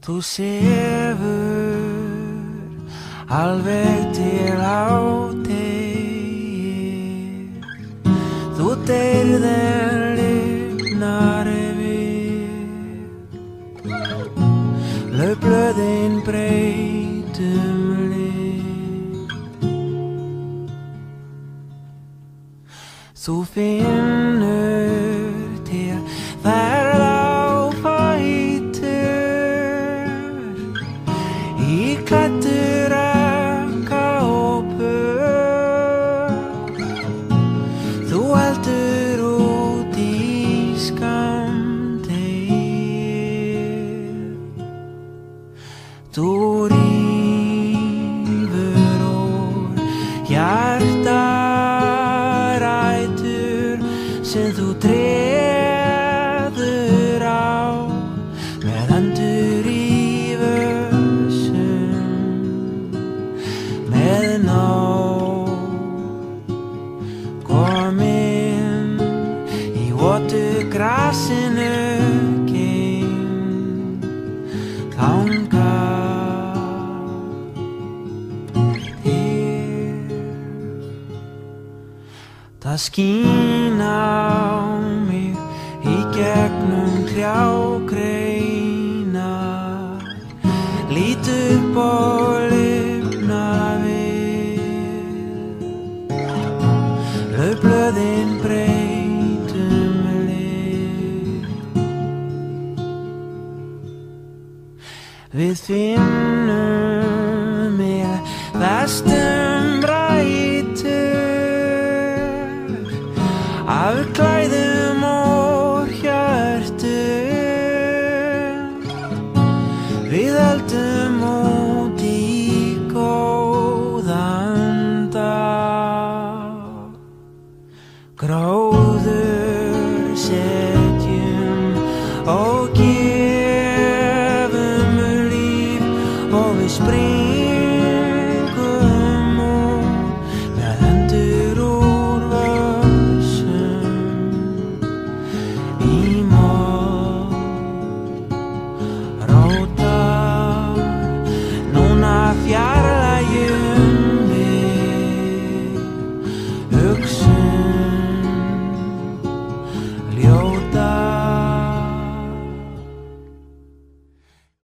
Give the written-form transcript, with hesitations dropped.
Þú sefur alveg til hádegis. Þú deyrð en lifnar yfir. Laufblöðin breytum lit. Þú finnur til ferð á fætur í klæddur kápu. Þú heldur út í skammdegið. Þú rífur úr hjartarætur sem þú treður á með hendur í vössum. Með nóg komin í votu grasinu geim þangað. Það skín á mig í gegnum trjágreinar. Lít upp og lifna við. Laufblöðin breytum lit. Við finnum með vestum